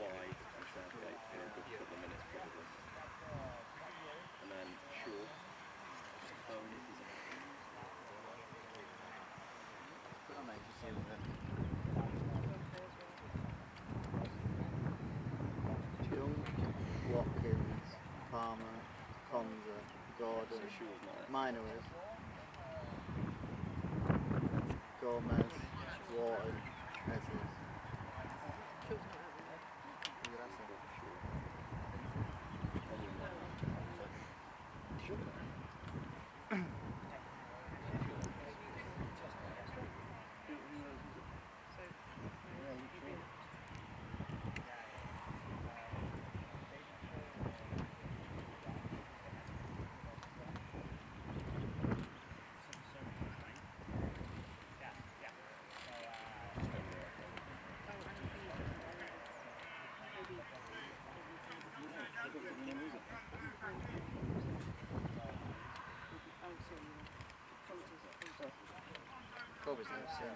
wide and Southgate for a good couple of minutes probably. And then Shaw, Bowen if he's out. I may just see with it. Young, Watkins, Palmer, Konza, Gordon, So Shaw's not out. Mainoo is. Gomez, Wharton, Ezes. Kobbie's there, so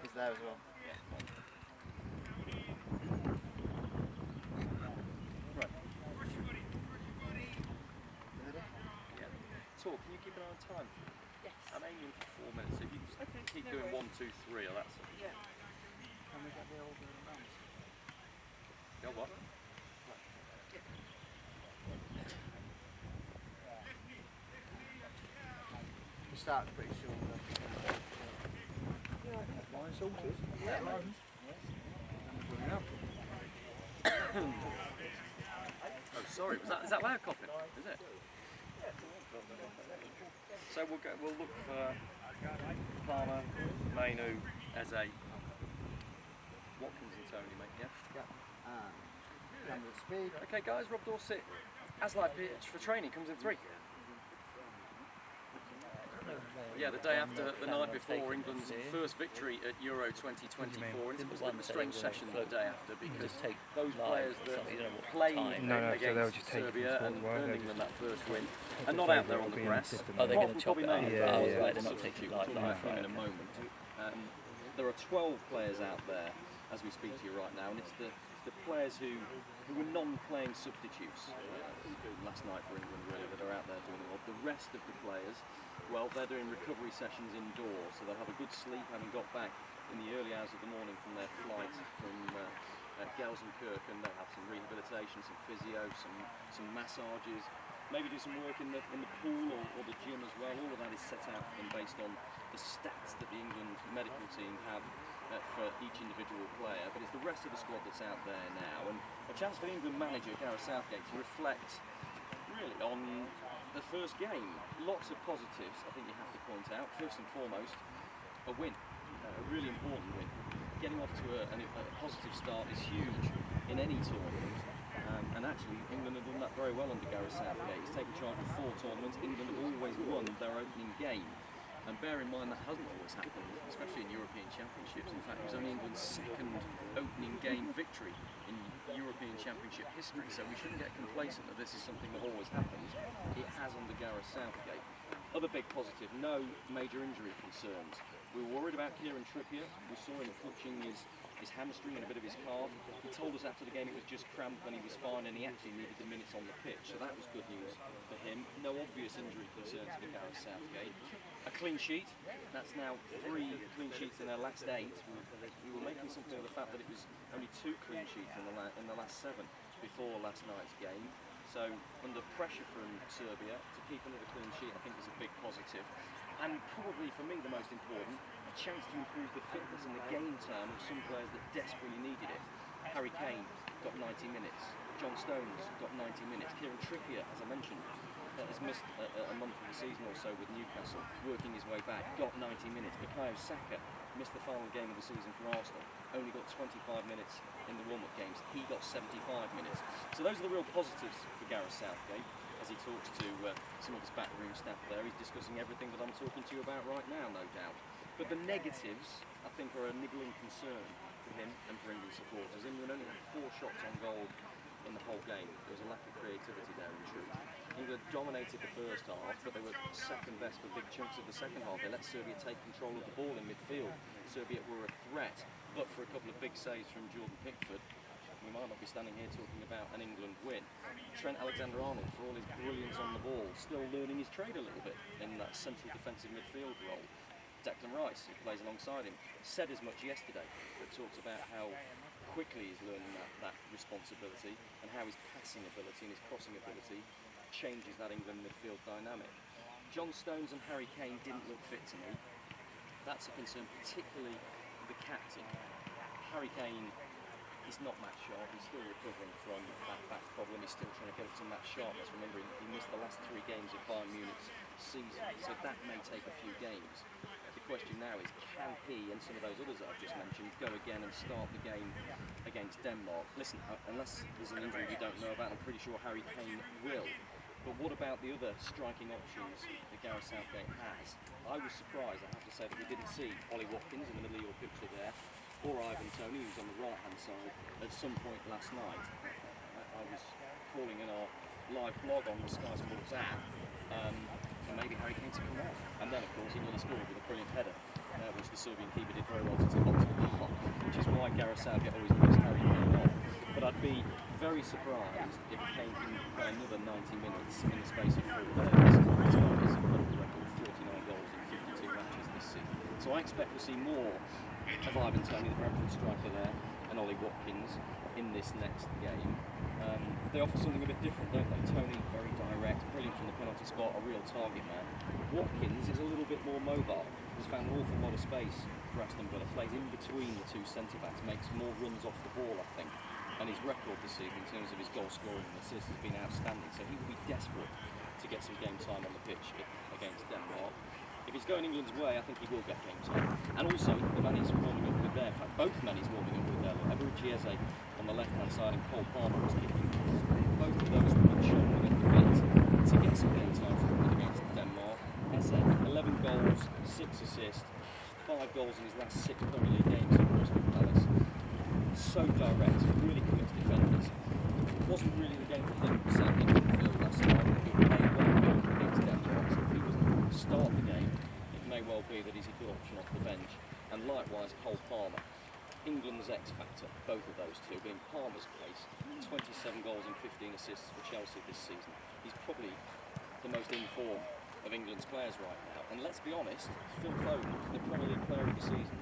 he's there as well. Right. Ready? Yeah. Talk, can you keep an eye on time? Yes. I'm aiming for 4 minutes, so if you just keep doing 1, 2, 3, or that's it. Yeah. Can we get the old rounds? Go what? We started pretty short. Line sorted? Yeah. Lines? Oh, sorry, is that loud coughing? Is it? So we'll look for Palmer, Mainoo, Eze, Watkins and Tony, mate, yeah? Yeah. And camera speed. Okay guys, Rob Dorset, as live pitch for training, comes in 3. Yeah, the day after, the night before England's first victory at Euro 2024, and it was a bit of a strange session the day after because those players that played against Serbia and earned England that first win are not out there on the grass. Oh, they're going to chop it up. Yeah, I was like, they're not taking live in a moment. There are 12 players out there as we speak to you right now, and it's the players who were non-playing substitutes last night for England really that are out there doing well. The rest of the players, well, they're doing recovery sessions indoors, so they'll have a good sleep having got back in the early hours of the morning from their flight from Gelsenkirchen. They'll have some rehabilitation, some physio, some massages, maybe do some work in the pool or the gym as well. All of that is set out and based on the stats that the England medical team have for each individual player, but it's the rest of the squad that's out there now, and a chance for the England manager Gareth Southgate to reflect really on the first game. Lots of positives I think you have to point out. First and foremost, a win, a really important win. Getting off to a positive start is huge in any tournament, and actually England have done that very well under Gareth Southgate. He's taken charge of 4 tournaments. England have always won their opening game. And bear in mind that hasn't always happened, especially in European Championships. In fact, it was only England's second opening game victory in European Championship history, so we shouldn't get complacent that this is something that always happens. It has under Gareth Southgate. Other big positive, no major injury concerns. We were worried about Kieran Trippier. We saw him clutching his hamstring and a bit of his calf. He told us after the game it was just cramped and he was fine, and he actually needed the minutes on the pitch, so that was good news for him. No obvious injury concerns for Gareth Southgate. A clean sheet, that's now 3 clean sheets in their last 8. We were making something of the fact that it was only 2 clean sheets in the last 7 before last night's game. So under pressure from Serbia, to keep another clean sheet I think is a big positive. And probably for me the most important, a chance to improve the fitness and the game time of some players that desperately needed it. Harry Kane got 90 minutes, John Stones got 90 minutes, Kieran Trippier, as I mentioned, has missed a month of the season or so with Newcastle, working his way back, got 90 minutes. Bukayo Saka missed the final game of the season for Arsenal, only got 25 minutes in the warm-up games. He got 75 minutes. So those are the real positives for Gareth Southgate as he talks to some of his backroom staff there. He's discussing everything that I'm talking to you about right now, no doubt. But the negatives, I think, are a niggling concern for him and for England supporters. England only had 4 shots on goal in the whole game. There was a lack of creativity there, in truth. England dominated the first half, but they were second best for big chunks of the second half. They let Serbia take control of the ball in midfield. Serbia were a threat, but for a couple of big saves from Jordan Pickford, we might not be standing here talking about an England win. Trent Alexander-Arnold, for all his brilliance on the ball, still learning his trade a little bit in that central defensive midfield role. Declan Rice, who plays alongside him, said as much yesterday, but talked about how quickly he's learning that responsibility and how his passing ability and his crossing ability changes that England midfield dynamic. John Stones and Harry Kane didn't look fit to me. That's a concern, particularly the captain. Harry Kane is not match sharp, he's still recovering from that back problem, he's still trying to get up to match sharpness. Remember, he missed the last 3 games of Bayern Munich's season, so that may take a few games. The question now is, can he and some of those others that I've just mentioned go again and start the game against Denmark? Listen, unless there's an injury we don't know about, I'm pretty sure Harry Kane will. But what about the other striking options that Gareth Southgate has? I was surprised, I have to say, that we didn't see Ollie Watkins in the middle of your picture there, or Ivan Toney, who's on the right-hand side, at some point last night. I was calling in our live blog on the Sky Sports app for maybe Harry Kane to come off. And then, of course, he nearly scored with a brilliant header, which the Serbian keeper did very well to tip onto the bar, which is why Gareth Southgate always puts Harry Kane off. But I'd be very surprised if Kane can play another 90 minutes in the space of 4 days, despite his incredible record of 49 goals in 52 matches this season. So I expect to see more of Ivan Toney, the Brentford striker there, and Ollie Watkins in this next game. They offer something a bit different, don't they? Toney, very direct, brilliant from the penalty spot, a real target man. Watkins is a little bit more mobile, has found an awful lot of space for Aston Villa, plays in between the 2 centre-backs, makes more runs off the ball, I think. And his record this season in terms of his goal scoring and assists has been outstanding, so he will be desperate to get some game time on the pitch against Denmark. If he's going England's way, I think he will get game time. And also, the man he's warming up with there, in fact, both men he's warming up with there, Ebou Chieze on the left-hand side and Cole Palmer is kicking. Both of those will be chomping at the bit to get some game time for England against Denmark. Eze, 11 goals, 6 assists, 5 goals in his last 6 Premier League games for Crystal Palace. So direct, really committed defenders. It wasn't really the game for him, certainly in the field last night. It may well be against Denmark, so if he doesn't start the game, it may well be that he's a good option off the bench. And likewise, Cole Palmer, England's X factor, both of those two, but in Palmer's case, 27 goals and 15 assists for Chelsea this season. He's probably the most in form of England's players right now. And let's be honest, Phil Foden, the Premier League player of the season,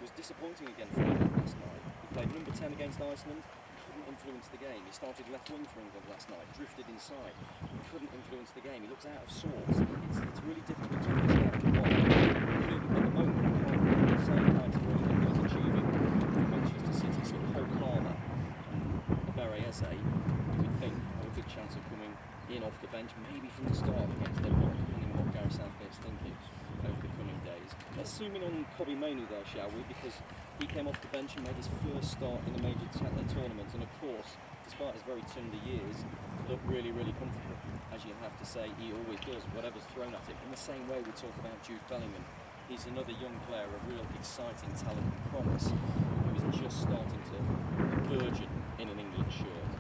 was disappointing again for England last night. He played number 10 against Iceland, couldn't influence the game. He started left wing for England last night, drifted inside, couldn't influence the game. He looks out of sorts. It's really difficult to understand why. Clearly, at the moment, he can't really the same heights of what England is achieving in Manchester City. So Cole Palmer and Ebou Chieze, you would think, have a good chance of coming in off the bench, maybe from the start against Denmark, depending on what Gareth Southgate's thinking over the coming days. Let's zoom in on Kobbie Mainoo there, shall we? Because he came off the bench and made his first start in a major tournament, and of course, despite his very tender years, looked really, really comfortable. As you have to say, he always does, whatever's thrown at him. In the same way we talk about Jude Bellingham, he's another young player, a real exciting talent and promise, who is just starting to burgeon in an England shirt.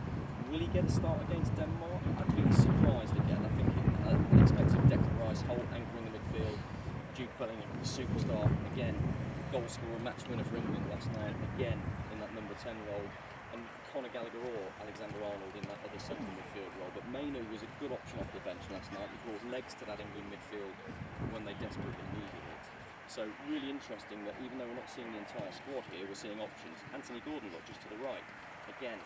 Will he get a start against Denmark? I'd be surprised again. I think I expected Declan Rice, Holt anchoring the midfield, Jude Bellingham, the superstar, again, goal scorer, match winner for England last night, again in that number 10 role, and Conor Gallagher or Alexander-Arnold in that other central midfield role. But Mainoo was a good option off the bench last night. He brought legs to that England midfield when they desperately needed it. So really interesting that even though we're not seeing the entire squad here, we're seeing options. Anthony Gordon, look, just to the right, again,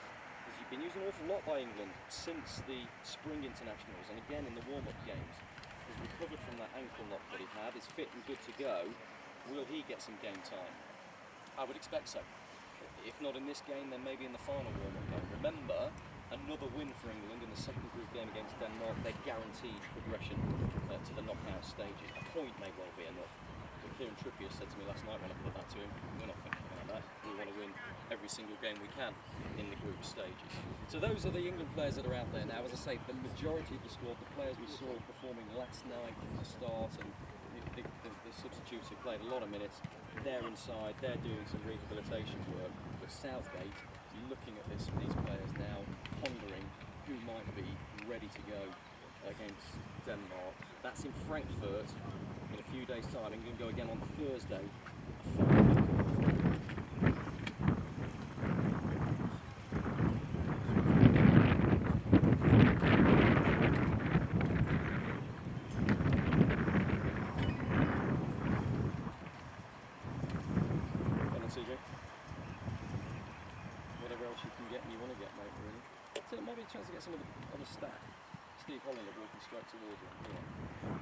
has been used an awful lot by England since the spring internationals, and again in the warm-up games. Has recovered from that ankle knock that he had, is fit and good to go. Will he get some game time? I would expect so. If not in this game, then maybe in the final warm-up game. Remember, another win for England in the second group game against Denmark. They're guaranteed progression to the knockout stages. A point may well be enough. But Kieran Trippier said to me last night when I put that to him, we're not thinking about that. We want to win every single game we can in the group stages. So those are the England players that are out there now. As I say, the majority of the squad, the players we saw performing last night from the start, and the substitutes who played a lot of minutes, they're inside, they're doing some rehabilitation work. But Southgate, looking at these players now, pondering who might be ready to go against Denmark. That's in Frankfurt in a few days' time. England go again on Thursday. chance you can get and you want to get, mate, really. So it might be a chance to get some of the other staff. Steve Hollinger walking straight towards you. Yeah.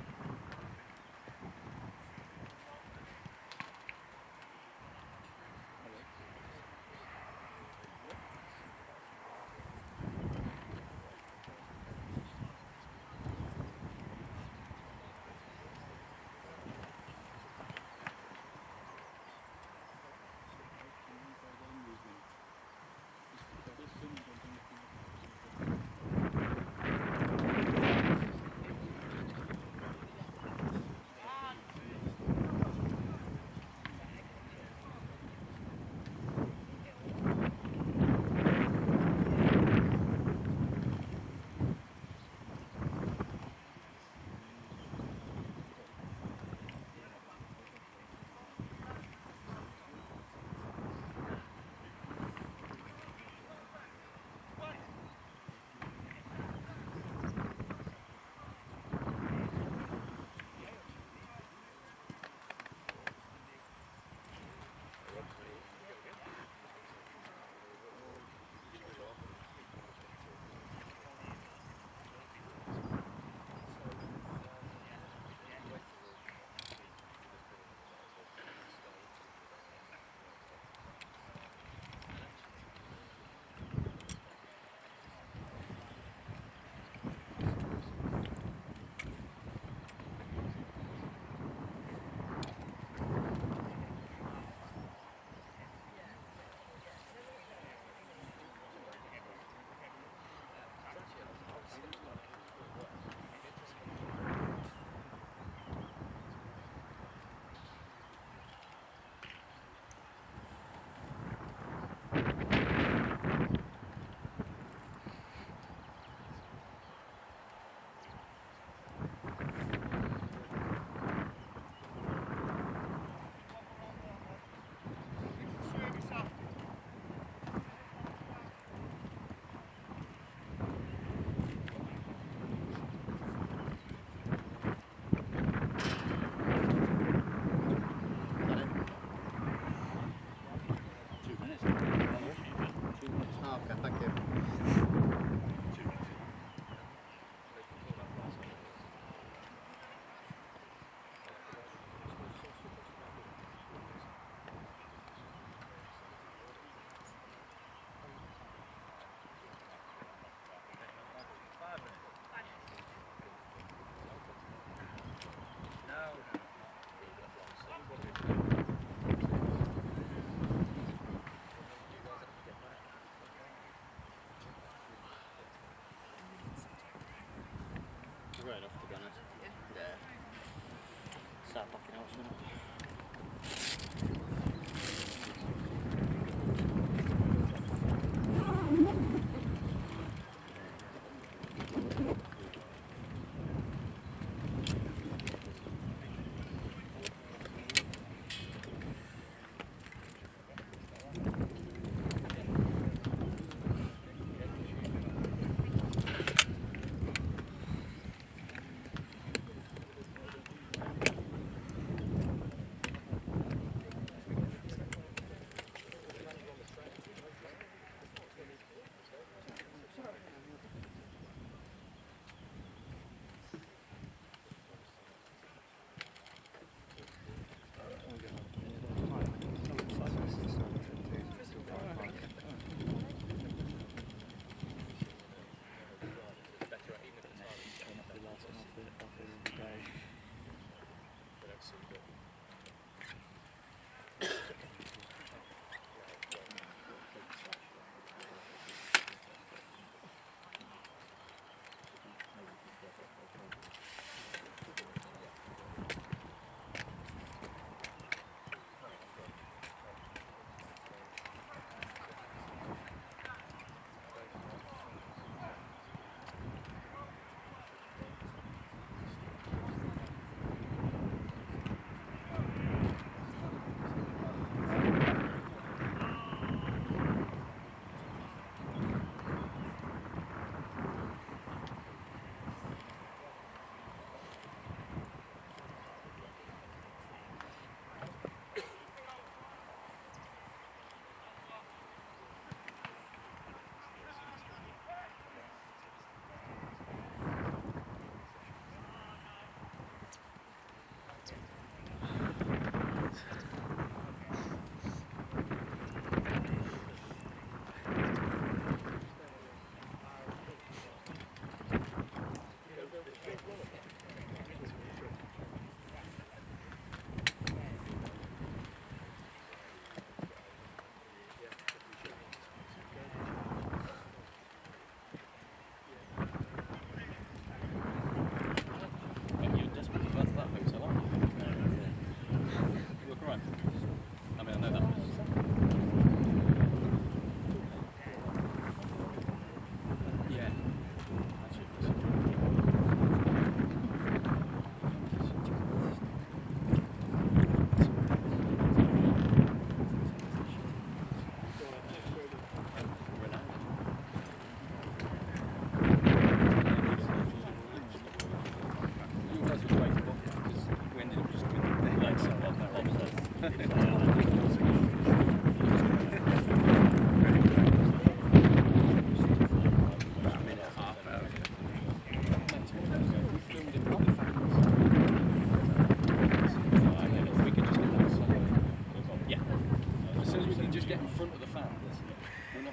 Okay, thank you. Right off, to be honest. Yeah. Start backing out soon.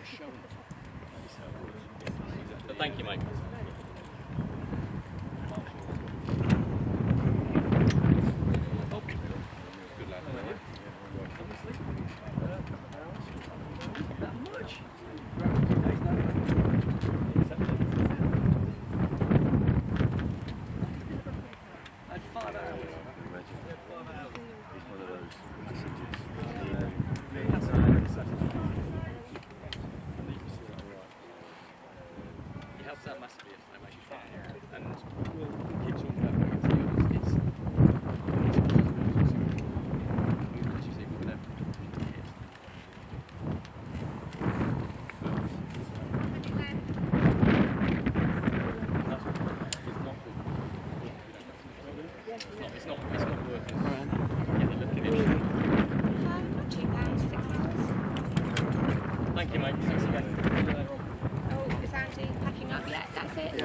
not showing. But thank you, mate. Good lad. That much. At 5 hours. He's one of those messages. He helps out massively yesterday, mate. He's fine. And we'll keep talking about it. It's as you see, we're going to It's not working. Right. Get the look at it. £2, 6 hours. Thank you, mate. Thanks again. Oh, is Andy packing up yet? That's it? Yeah,